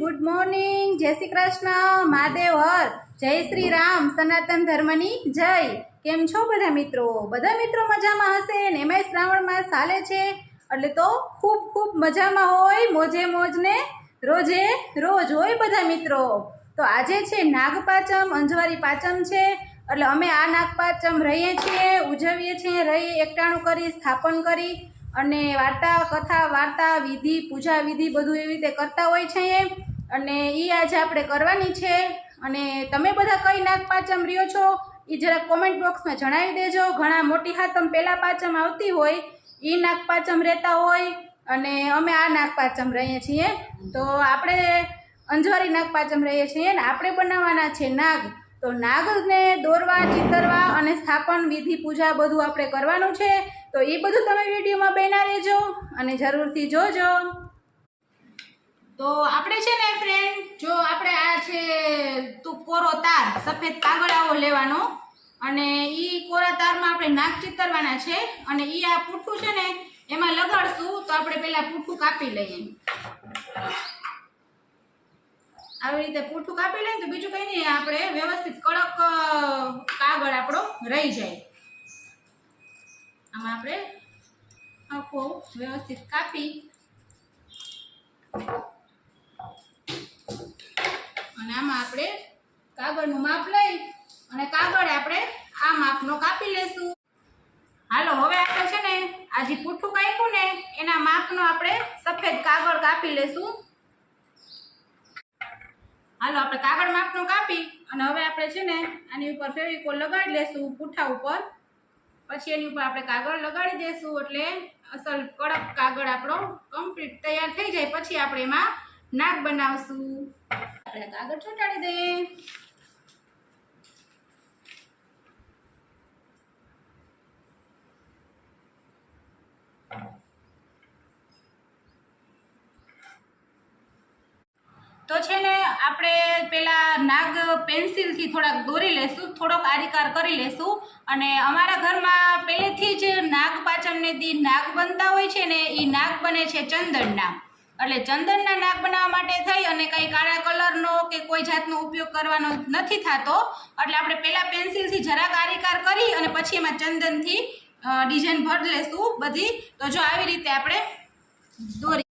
Good morning, જય શ્રી કૃષ્ણ, મહાદેવ હર, જય શ્રી રામ, સનાતન ધર્મની જય। કેમ છો બધા મિત્રો? બધા મિત્રો મજામાં હશે ને? એમાંય શ્રાવણ માસ ચાલે છે એટલે તો ખૂબ ખૂબ મજામાં હોય, મોજે મોજ ને રોજે રોજ હોય બધા મિત્રો। તો આજે છે નાગપાચમ, અંજવારી પાચમ છે એટલે અમે આ નાગપાચમ રહીએ છીએ, ઉજવીએ છીએ, રહી એકટાણું કરી, સ્થાપન કરી અને વાર્તા કથા, વાર્તા વિધિ, પૂજા વિધિ બધું એવી રીતે કરતા હોય છે અને એ આજે આપણે કરવાની છે। અને તમે બધા કઈ નાગપાચમ રહ્યો છો એ જરા કોમેન્ટ બોક્સમાં જણાવી દેજો। ઘણા મોટી હાતમ પહેલા પાચમ આવતી હોય એ નાગપાચમ રહેતા હોય અને અમે આ નાગપાચમ રહીએ છીએ। તો આપણે અંજવારી નાગપાચમ રહીએ છીએ ને આપણે બનાવવાના છે નાગ। તો નાગને દોરવા, ચિતરવા અને સ્થાપન વિધિ પૂજા બધું આપણે કરવાનું છે। તો એ બધું તમે વિડીયોમાં બના રહેજો અને જરૂરથી જોજો। તો આપણે છે ને ફ્રેન્ડ, જો આપણે આ છે કોરો તાર, સફેદ કાગળ આવો લેવાનો અને ઈ કોરા તારમાં આપણે નાગ ચિતરવાના છે અને ઈ આ પૂઠું છે ને એમાં લગાડશું। તો આપણે પહેલા પૂઠું કાપી લઈએ, આવી રીતે પૂઠું કાપી લઈએ તો બીજું કંઈ નહીં, આપણે વ્યવસ્થિત કડક કાગળ આપણો રહી જાય। આમાં આપણે આખો વ્યવસ્થિત કાપી અને આમાં આપણે કાગળનું માપ લઈ અને કાગળ આપણે આ માપનો કાપી લેશું। હાલો, હવે આપણે છે ને આ જે પૂઠું કાપ્યું ને એના માપનો આપણે સફેદ કાગળ કાપી લેશું। હાલો, આપણે કાગળ માપનો કાપી અને હવે આપણે છે ને આની ઉપર ફેવિકોલ લગાડી લેશું પૂઠા ઉપર। પછી એની ઉપર આપણે કાગળ લગાડી દેશું એટલે અસલ કડક કાગળ આપણો કમ્પ્લીટ તૈયાર થઈ જાય। પછી આપણે એમાં નાગ બનાવશું। આપણે કાગળ ચોંટાડી દઈએ। તો છે ને આપણે પેલા નાગ પેન્સિલથી થોડાક દોરી લેશું, થોડોક આરીકાર કરી લેશું અને અમારા ઘરમાં પહેલેથી જ નાગપાચમને દી નાગ બનતા હોય છે ને એ નાગ બને છે ચંદનના। એટલે ચંદનના નાગ બનાવવા માટે થઈ અને કંઈ કાળા કલરનો કે કોઈ જાતનો ઉપયોગ કરવાનો નથી થતો એટલે આપણે પહેલાં પેન્સિલથી જરાક આરીકાર કરી અને પછી એમાં ચંદનથી ડિઝાઇન ભરી લેશું બધી। તો જો આવી રીતે આપણે દોરી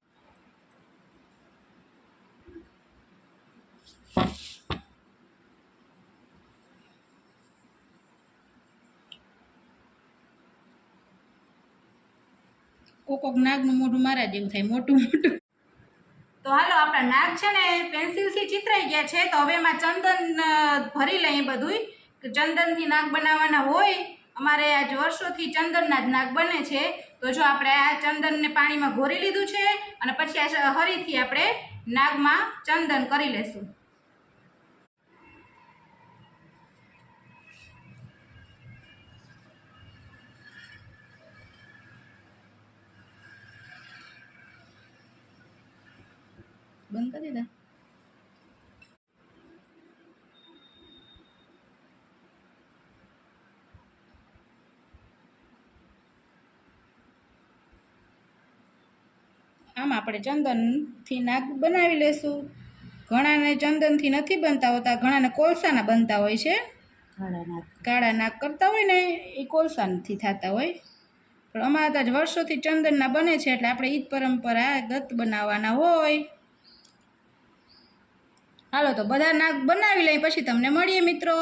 કોક નાગનું મોઢું મારા જેવું થાય, મોટું મોટું। તો હાલો, આપણા નાગ છે ને પેન્સિલથી ચિતરાઈ ગયા છે। તો હવે એમાં ચંદન ભરી લઈએ બધુંય। ચંદનથી નાગ બનાવવાના હોય, અમારે આજ વર્ષોથી ચંદનના જ નાગ બને છે। તો જો આપણે આ ચંદનને પાણીમાં ઘોરી લીધું છે અને પછી આ હરીથી આપણે નાગમાં ચંદન કરી લેશું। બંધ કરી દીધા। આમ આપણે ચંદનથી નાગ બનાવી લેશું। ઘણાને ચંદનથી નથી બનતા હોતા, ઘણાને કોલસાના બનતા હોય છે। કાળા નાગ કરતા હોય ને એ કોલસાથી થતા હોય, પણ અમારા તો જ વર્ષોથી ચંદનના બને છે એટલે આપણે ઈ જ પરંપરાગત બનાવવાના હોય। હાલો, તો બધા નાગ બનાવી લઈએ પછી તમને મળીએ મિત્રો।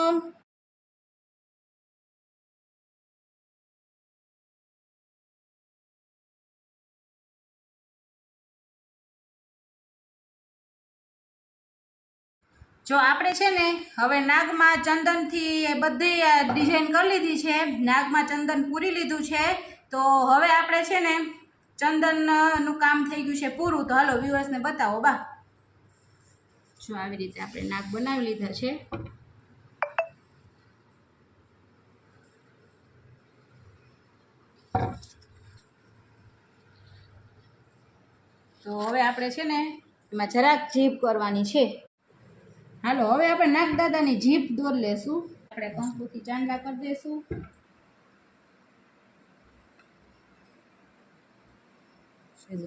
જો આપણે છે ને હવે નાગમાં ચંદનથી બધી ડિઝાઇન કરી લીધી છે, નાગમાં ચંદન પૂરી લીધું છે। તો હવે આપણે છે ને ચંદનનું કામ થઈ ગયું છે પૂરું। તો હાલો વ્યુઅર્સને બતાવો બા, જો આવી રીતે આપણે નાગ બનાવી લીધા છે। તો હવે આપણે છે ને એમાં જરાક જીભ કરવાની છે। હાલો, હવે આપણે નાગદાદાની જીભ દોર લેશું। આપણે કંકુથી ચાંદલા કરી દઈશું।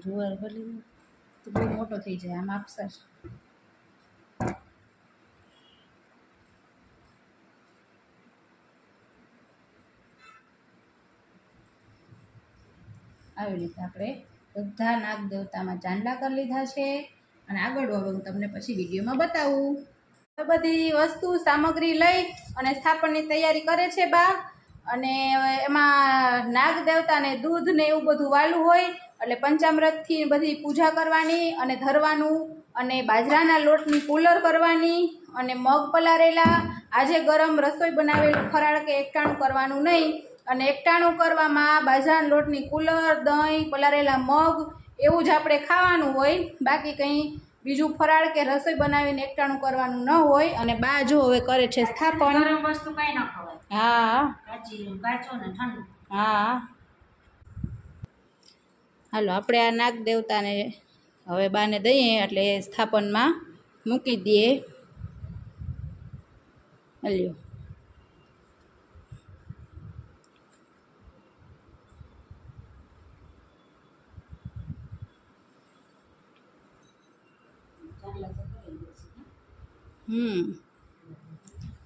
રૂવાર ભરી તો બહુ મોટો થઈ જાય, આમ આપશે। આવી રીતે આપણે બધા નાગ દેવતામાં ચાંદલા કરી લીધા છે અને આગળ હવે હું તમને પછી વિડીયોમાં બતાવું. તો બધી વસ્તુ સામગ્રી લઈ અને સ્થાપનની તૈયારી કરે છે બા. અને એમાં નાગ દેવતાને દૂધ ને એવું બધું વાલું હોય એટલે પંચામૃતથી બધી પૂજા કરવાની અને ધરવાનું અને બાજરાના લોટની કુલર કરવાની અને મગ પલારેલા આજે ગરમ રસોઈ બનાવેલું ફરાળ કે એકટાણું કરવાનું નહીં. અને એકટાણું કરવામાં બાજરાના લોટની કુલર, દહીં, પલારેલા મગ એવું જ આપણે ખાવાનું હોય. બાકી કંઈ બીજું ફરાળ કે રસોઈ બનાવીને એકટાણું કરવાનું ન હોય. અને બા જો હવે કરે છે સ્થાપન. ગરમ વસ્તુ કઈ ન ખવાય. હા કાચો ને ઠંડુ. હા હાલો આપણે આ નાગ દેવતાને હવે બાને દઈએ એટલે સ્થાપનમાં મૂકી દઈએ. હલ્યો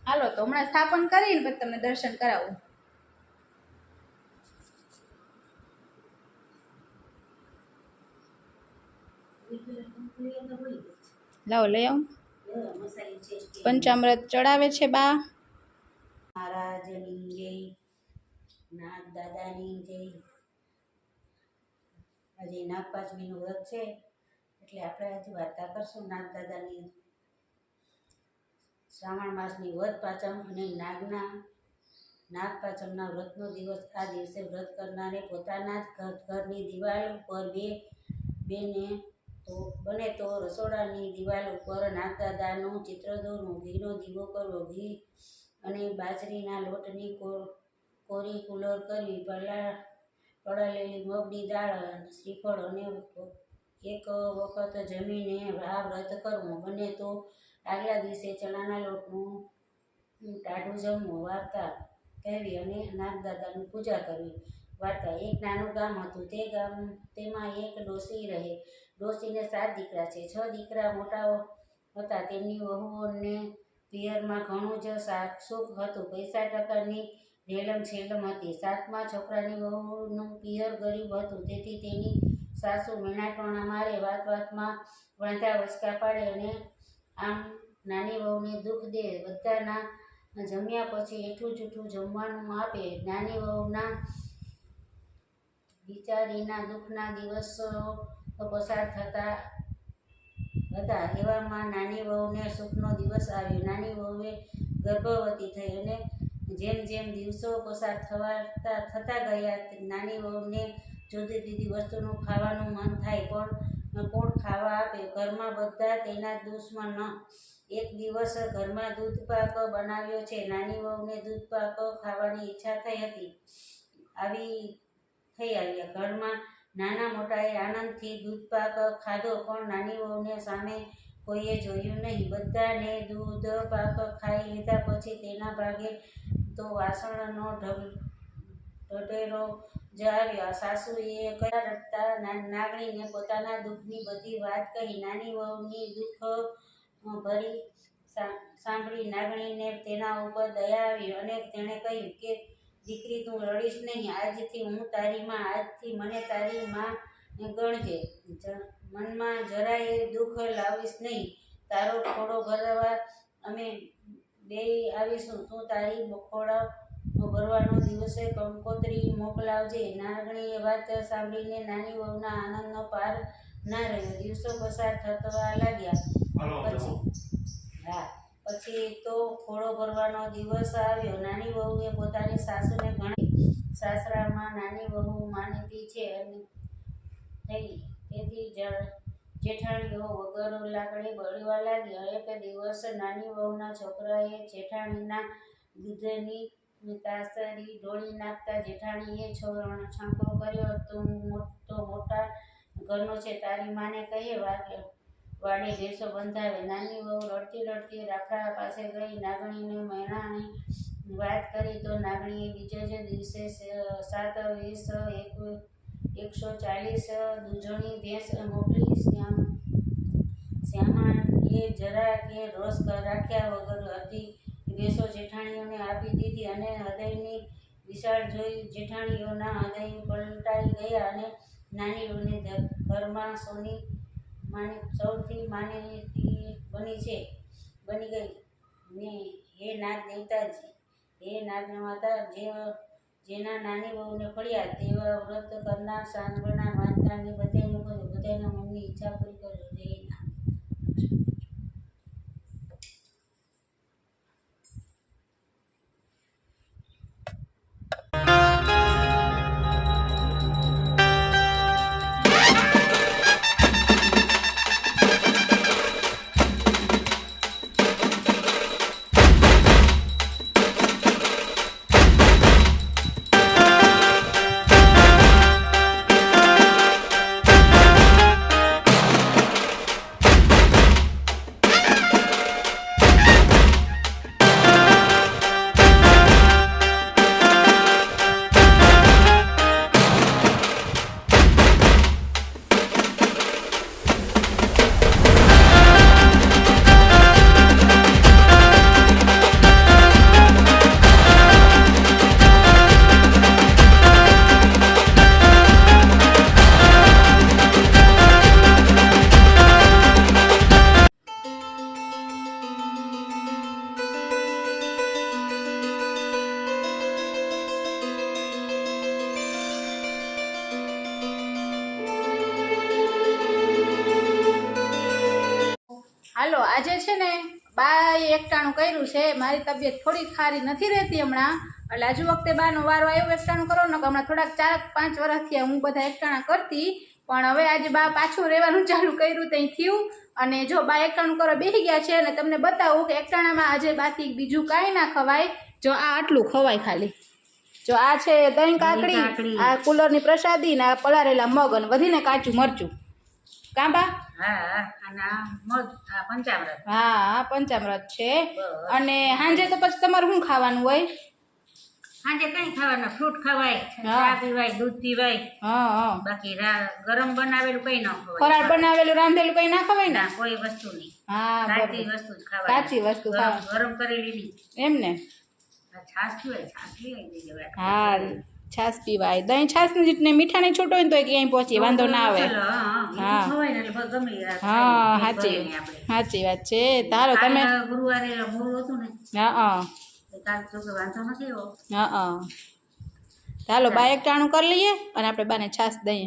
હાલો તો હમણાં સ્થાપન કરીને પછી તમને દર્શન કરાવું. લાવો લઈ આવું. પંચામૃત ચડાવે છે બા. મહારાજની જય, નાગ દાદાની જય. આજે નાગ પાંચમીનું વ્રત છે એટલે આપણે આજે વાર્તા કરશું નાગ દાદાની. શ્રાવણ માસની વદ પાંચમ અને નાગ પાંચમના વ્રતનો દિવસ. આ દિવસે વ્રત કરનારે પોતાના જ ઘરની દિવાલ ઉપર બને તો રસોડાની દિવાલ ઉપર નાગ દાદાનું ચિત્ર દોરવું, ઘીનો દીવો કરવો, ઘી અને બાજરીના લોટની કોરી કુલર કરવી, પડાલેલી મગની દાળ, શ્રીફળ અને એક વખત જમીને આ વ્રત કરવું. બને તો આગલા દિવસે ચણાના લોટનું ટાઢું જમવું. વાર્તા કહેવી અને નાગદાદાની પૂજા કરવી. વાર્તા. એક નાનું ગામ હતું. તેમાં એક ડોશી રહે. ડોશીને 7 દીકરા છે. 6 દીકરા મોટા હતા. તેમની વહુઓને પિયરમાં ઘણું જ સુખ હતું. પૈસા ટકાની રેલમ છેલમ હતી. 7મા છોકરાની વહુનું પિયર ગરીબ હતું. તેથી તેની સાસુ મેણાટોણા મારે, વાત વાતમાં વાંધા વચકા પાડે અને આમ નાની વહુને દુઃખ દે. બધાના જમ્યા પછી એઠું જૂઠું જમવાનું આપે. નાની વહુના બિચારીના દુઃખના દિવસો પસાર થતા હતા. એવામાં નાની વહુને સુખનો દિવસ આવ્યો. નાની વહુએ ગર્ભવતી થઈ અને જેમ જેમ દિવસો પસાર થતા ગયા નાની વહુને જુદી જુદી વસ્તુનું ખાવાનું મન થાય, પણ કોણ ખાવા આપે? ઘરમાં બધા તેના દુશ્મન. એક દિવસ ઘરમાં દૂધપાક બનાવ્યો છે. નાની વહુને દૂધપાક ખાવાની ઈચ્છા થઈ આવ્યા. ઘરમાં નાના મોટાએ આનંદથી દૂધપાક ખાધો, પણ નાની વહુને સામે કોઈએ જોયું નહીં. બધાને દૂધપાક ખાઈ લીધા પછી તેના ભાગે તો વાસણનો ઢટેરો જ આવ્યો. સાસુએ કયા રડતા નાગણીને પોતાના દુઃખની બધી વાત કહી. નાની વહુની દુઃખ ભરી સાંભળી નાગણીને તેના ઉપર દયા આવી અને તેણે કહ્યું કે દીકરી, તું રડીશ નહીં. આજથી મને તારી માં ગણજે. મનમાં જરાય દુઃખ લાવીશ નહીં. તારો ખોડો ભરવા અમે બેય આવીશું. તું તારી ખોડો ભરવાનો દિવસે કંકોત્રી મોકલાવજે. નાગણીએ વાત સાંભળીને નાની વહુના આનંદનો પાર ના રહ્યો. દિવસો પસાર થવા લાગ્યા. પછી તો ખોડો ભરવાનો દિવસ આવ્યો. નાની વહુએ પોતાની સાસુને ઘણી સાસરામાં નાની વહુ માનતી છે થઈ. તેથી જેઠાણીઓ વગર લાકડે બળવા લાગી. એક દિવસ નાની વહુના છોકરાએ જેઠાણીના દૂધની તાસરી ઢોળી નાખતા જેઠાણીએ છાંકો કર્યો, તું તો મોટા ઘરનો છે, તારી માને કહે વાડે ભેંસો બંધાવે. નાની વહુ રડતી રડતી રાખડા પાસે ગઈ. નાગણીને મહેણાની વાત કરી તો નાગણીએ બીજે જ દિવસે 7, 20, 140 દૂધણી ભેંસ મોકલી. શ્યામાએ જરા કે રોષ રાખ્યા વગર અડધી ભેંસો જેઠાણીઓને આપી દીધી અને હૃદયની વિશાળ જોઈ જેઠાણીઓના હૃદય પલટાઈ ગયા અને નાનીઓને ઘરમાં સૌથી માનીતી બની ગઈ ને હે નાગ દેવતાજી, હે નાગના માતા, જેના નાની બહુને ફળ્યા તેવા વ્રત કરનાર સાંભળનાર વાંચનારને બધાનું કર્યું, બધાના મનની ઈચ્છા પૂરી કરજો. જય નાગ. હાલો, આજે છે ને બાએ એકટાણું કર્યું છે. મારી તબિયત થોડી સારી નથી રહેતી હમણાં, એટલે આજુ વખતે બાનો વારો આવ્યો એકટાણું કરો ને. હમણાં થોડાક 4-5 વર્ષથી હું બધા એકટાણા કરતી, પણ હવે આજે બા પાછું રહેવાનું ચાલુ કર્યું ત્યાં થયું. અને જો બા એકટાણું કરો બેસી ગયા છે. અને તમને બતાવું કે એકટાણામાં આજે બાકી બીજું કાંઈ ના ખવાય. જો આ આટલું ખવાય ખાલી. જો આ છે દહીં કાકડી, આ કુલરની પ્રસાદી ને આ પલાળેલા મગ અને વધીને કાચું મરચું. કાંબા? હા, પંચામૃત છે. અને સાંજે તો પછી તમારે શું ખાવાનું હોય? સાંજે કઈ ખાવાના, ફ્રૂટ ખવાય, ચા પીવાય, દૂધ પીવાય. હા, બાકી ગરમ બનાવેલું કઈ ન ખવાય. ફરાળ બનાવેલું રાંધેલું કઈ ના ખવાય ને? કોઈ વસ્તુ નહીં. હા, કાચી વસ્તુ જ ખાવાય. કાચી વસ્તુ ખાવા, ગરમ કરેલી નહીં. એમ ને? છાશ પીવાય, છાશ પીવાય દેજે. હા, છાશ પીવાય. દહીં છાશ ને મીઠા નહીં છૂટો હોય ને તો ક્યાંય પહોંચી વાંધો ના આવે. હા, સાચી વાત છે. તારો તમે ગુરુવારે મોડું હતું ને, હા કાલ તો વાંધો નથી એવો. હા, ચાલો બા એકટાણું કરી લઈએ અને આપણે બાને છાશ દઈએ.